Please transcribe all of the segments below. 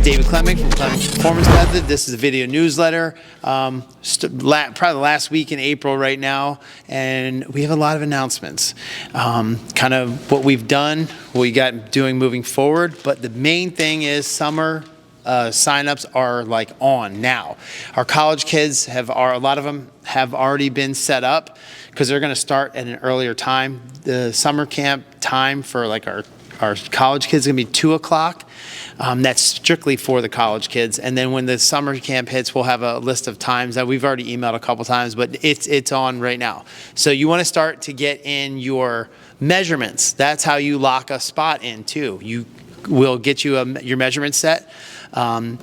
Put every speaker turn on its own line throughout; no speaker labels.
David Clemming from Clemming's Performance Method. This is a video newsletter, probably the last week in April right now, and we have a lot of announcements. Kind of what we've done, what we got doing moving forward, but the main thing is summer signups are like on now. Our college kids a lot of them have already been set up because they're going to start at an earlier time. The summer camp time for like our college kids is going to be 2 o'clock. That's strictly for the college kids. And then when the summer camp hits, we'll have a list of times that we've already emailed a couple times, but it's on right now. So you want to start to get in your measurements. That's how you lock a spot in too. We'll get you your measurement set. And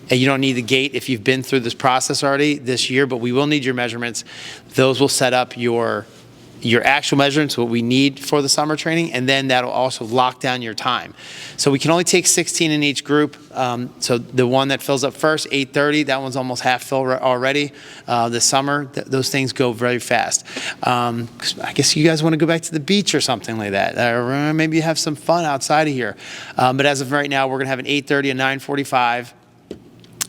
you don't need the gate if you've been through this process already this year, but we will need your measurements. Those will set up your actual measurements, what we need for the summer training, and then that'll also lock down your time. So we can only take 16 in each group. So the one that fills up first, 8:30, that one's almost half full already. This summer, those things go very fast. I guess you guys want to go back to the beach or something like that, or maybe have some fun outside of here. But as of right now, we're going to have an 8:30, a 9:45,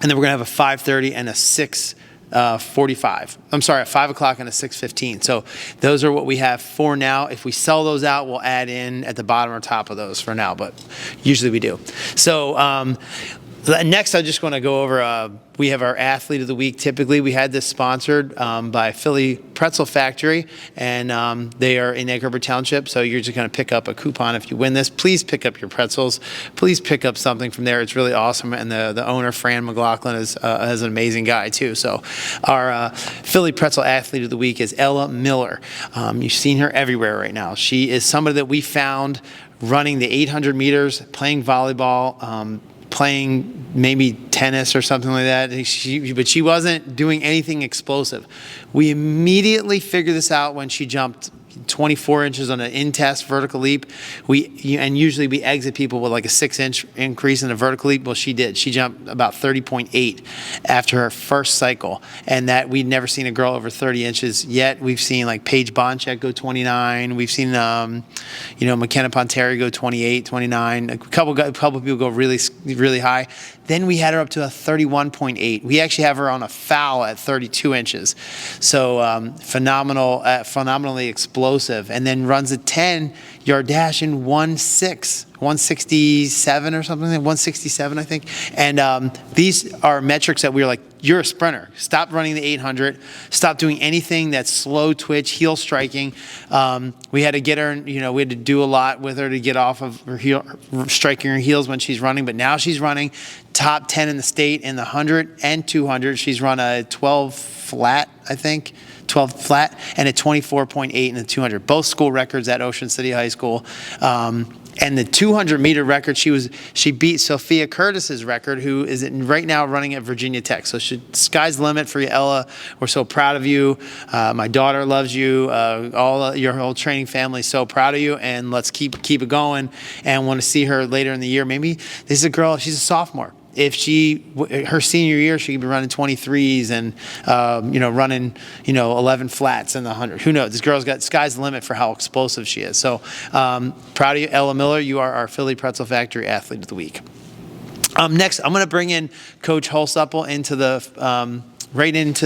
and then we're going to have a 5:30 and a 6:45. I'm sorry, at 5 o'clock and a 6:15. So those are what we have for now. If we sell those out, we'll add in at the bottom or top of those for now, but usually we do. So next, I just want to go over, we have our Athlete of the Week. Typically, we had this sponsored by Philly Pretzel Factory, and they are in Egg Harbor Township, so you're just going to pick up a coupon if you win this. Please pick up your pretzels. Please pick up something from there. It's really awesome, and the owner, Fran McLaughlin, is an amazing guy, too. So our Philly Pretzel Athlete of the Week is Ella Miller. You've seen her everywhere right now. She is somebody that we found running the 800 meters, playing volleyball, playing maybe tennis or something like that, but she wasn't doing anything explosive. We immediately figured this out when she jumped 24 inches on an in-test vertical leap. And usually we exit people with like a 6-inch increase in a vertical leap. Well, she did. She jumped about 30.8 after her first cycle, and that we'd never seen a girl over 30 inches yet. We've seen like Paige Bonchek go 29. We've seen McKenna Ponteri go 28, 29. A couple people go really, really high. Then we had her up to a 31.8. We actually have her on a foul at 32 inches. So phenomenally explosive. And then runs a 10-yard dash in 167 or something, 167, I think. And these are metrics that we were like, you're a sprinter. Stop running the 800. Stop doing anything that's slow twitch, heel striking. We had to get her, we had to do a lot with her to get off of her striking her heels when she's running. But now she's running top 10 in the state in the 100 and 200. She's run a 12 flat, I think. 12 flat and a 24.8 in the 200. Both school records at Ocean City High School. And the 200-meter record, she beat Sophia Curtis's record, who is right now running at Virginia Tech. So sky's the limit for you, Ella. We're so proud of you. My daughter loves you. Your whole training family is so proud of you. And let's keep it going. And want to see her later in the year. Maybe this is a girl. She's a sophomore. If her senior year, she could be running 23s and, running, 11 flats in the 100. Who knows? This girl's got sky's the limit for how explosive she is. So proud of you, Ella Miller. You are our Philly Pretzel Factory Athlete of the Week. Next, I'm going to bring in Coach Holsupple into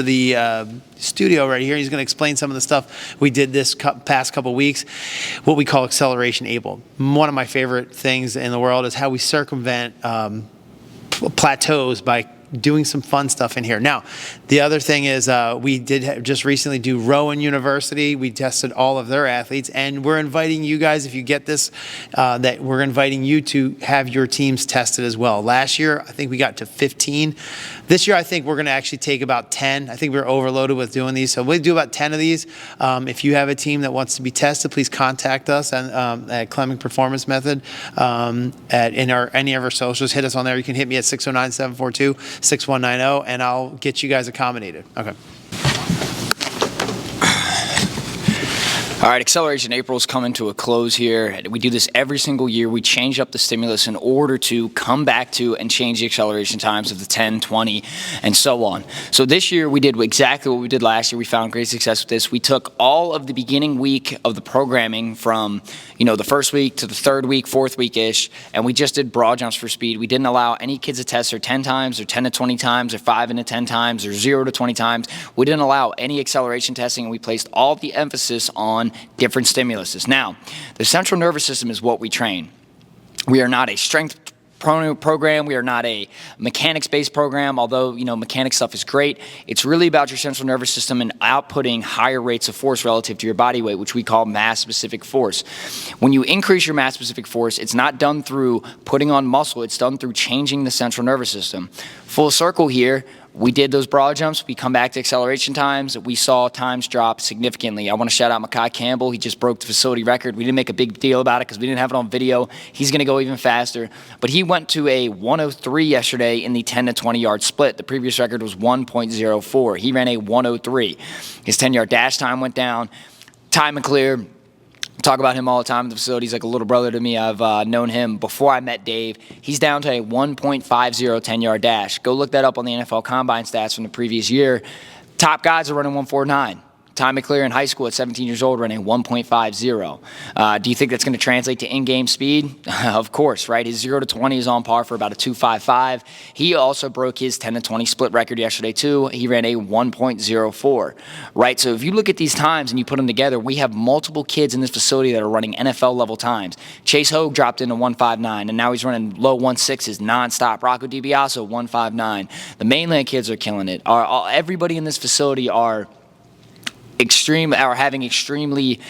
the studio right here. He's going to explain some of the stuff we did this past couple weeks, what we call acceleration able. One of my favorite things in the world is how we circumvent plateaus by doing some fun stuff in here. Now, the other thing is we did just recently do Rowan University. We tested all of their athletes, and we're inviting you guys, if you get this, that we're inviting you to have your teams tested as well. Last year, I think we got to 15. This year, I think we're going to actually take about 10. I think we were overloaded with doing these, so we'll do about 10 of these. If you have a team that wants to be tested, please contact us at Clemming Performance Method in any of our socials. Hit us on there. You can hit me at 609-742-6190, and I'll get you guys accommodated. Okay.
All right, Acceleration April is coming to a close here. We do this every single year. We change up the stimulus in order to come back to and change the acceleration times of the 10, 20, and so on. So this year we did exactly what we did last year. We found great success with this. We took all of the beginning week of the programming from, the first week to the third week, fourth week-ish, and we just did broad jumps for speed. We didn't allow any kids to test their 10 times or 10 to 20 times or 5 to 10 times or 0 to 20 times. We didn't allow any acceleration testing, and we placed all the emphasis on different stimuluses. Now, the central nervous system is what we train. We are not a strength program. We are not a mechanics-based program, although, mechanics stuff is great. It's really about your central nervous system and outputting higher rates of force relative to your body weight, which we call mass-specific force. When you increase your mass-specific force, it's not done through putting on muscle. It's done through changing the central nervous system. Full circle here. We did those broad jumps. We come back to acceleration times. We saw times drop significantly. I want to shout out Makai Campbell. He just broke the facility record. We didn't make a big deal about it because we didn't have it on video. He's going to go even faster. But he went to a 103 yesterday in the 10 to 20 yard split. The previous record was 1.04. He ran a 103. His 10-yard dash time went down. Time and clear. Talk about him all the time in the facility. He's like a little brother to me. I've known him before I met Dave. He's down to a 1.50 10-yard dash. Go look that up on the NFL Combine stats from the previous year. Top guys are running 149. Time and clear in high school at 17 years old running 1.50. Do you think that's going to translate to in-game speed? Of course, right? His 0 to 20 is on par for about a 2.55. He also broke his 10 to 20 split record yesterday too. He ran a 1.04, right? So if you look at these times and you put them together, we have multiple kids in this facility that are running NFL level times. Chase Hogue dropped into 1.59 and now he's running low 1.6s nonstop. Rocco DiBiaso 1.59. The mainland kids are killing it. Everybody in this facility are having extremely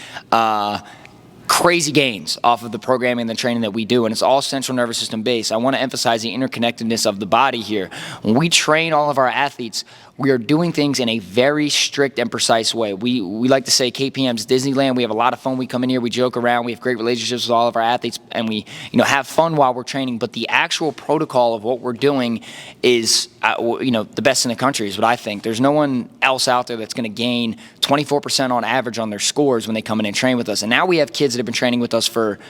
crazy gains off of the programming and the training that we do, and it's all central nervous system based. I want to emphasize the interconnectedness of the body here. When we train all of our athletes, we are doing things in a very strict and precise way. We like to say KPM's Disneyland. We have a lot of fun. We come in here, we joke around, we have great relationships with all of our athletes, and we have fun while we're training. But the actual protocol of what we're doing is the best in the country is what I think. There's no one else out there that's going to gain 24% on average on their scores when they come in and train with us. And now we have kids that have been training with us for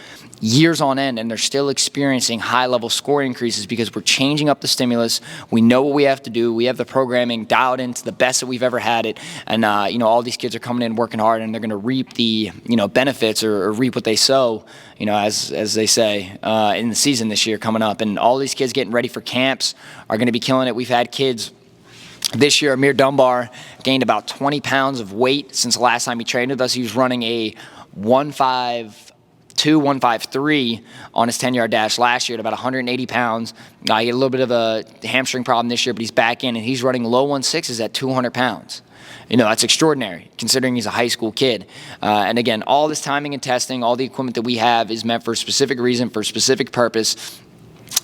years on end, and they're still experiencing high-level score increases because we're changing up the stimulus. We know what we have to do. We have the programming dialed into the best that we've ever had it, and all these kids are coming in working hard, and they're going to reap the benefits or reap what they sow, as they say in the season this year coming up. And all these kids getting ready for camps are going to be killing it. We've had kids. This year, Amir Dunbar gained about 20 pounds of weight since the last time he trained with us. He was running a 1.52, 1.53 on his 10-yard dash last year at about 180 pounds. He had a little bit of a hamstring problem this year, but he's back in, and he's running low 1.6s at 200 pounds. That's extraordinary considering he's a high school kid. And again, all this timing and testing, all the equipment that we have is meant for a specific reason, for a specific purpose.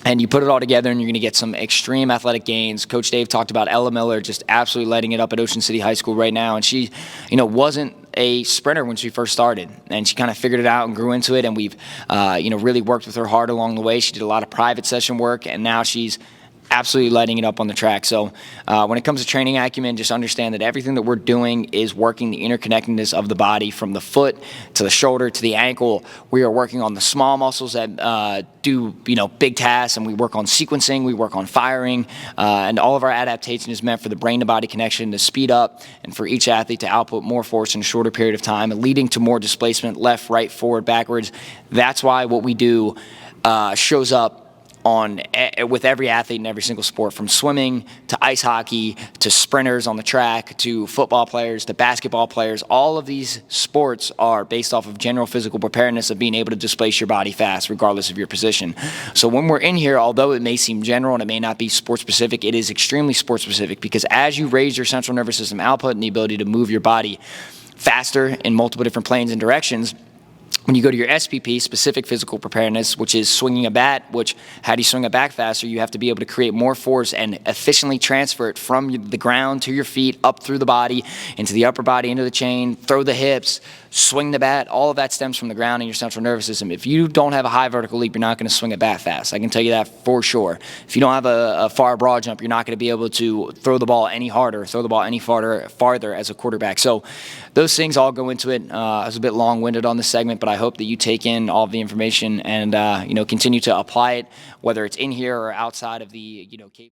And you put it all together and you're going to get some extreme athletic gains. Coach Dave talked about Ella Miller just absolutely lighting it up at Ocean City High School right now. And she, wasn't a sprinter when she first started. And she kind of figured it out and grew into it. And we've, really worked with her hard along the way. She did a lot of private session work. And now she's absolutely lighting it up on the track. So when it comes to training acumen, just understand that everything that we're doing is working the interconnectedness of the body from the foot to the shoulder to the ankle. We are working on the small muscles that do big tasks, and we work on sequencing, we work on firing, and all of our adaptation is meant for the brain to body connection to speed up and for each athlete to output more force in a shorter period of time, leading to more displacement left, right, forward, backwards. That's why what we do shows up with every athlete in every single sport, from swimming to ice hockey to sprinters on the track to football players to basketball players. All of these sports are based off of general physical preparedness of being able to displace your body fast regardless of your position. So when we're in here, although it may seem general and it may not be sport specific, it is extremely sport specific, because as you raise your central nervous system output and the ability to move your body faster in multiple different planes and directions, When you go to your SPP, specific physical preparedness, which is swinging a bat, which how do you swing a bat faster? You have to be able to create more force and efficiently transfer it from the ground to your feet, up through the body, into the upper body, into the chain, throw the hips, swing the bat. All of that stems from the ground in your central nervous system. If you don't have a high vertical leap, you're not going to swing a bat fast. I can tell you that for sure. If you don't have a far broad jump, you're not going to be able to throw the ball any harder, throw the ball any farther as a quarterback. So those things all go into it. I was a bit long-winded on this segment, but I hope that you take in all of the information and continue to apply it, whether it's in here or outside of the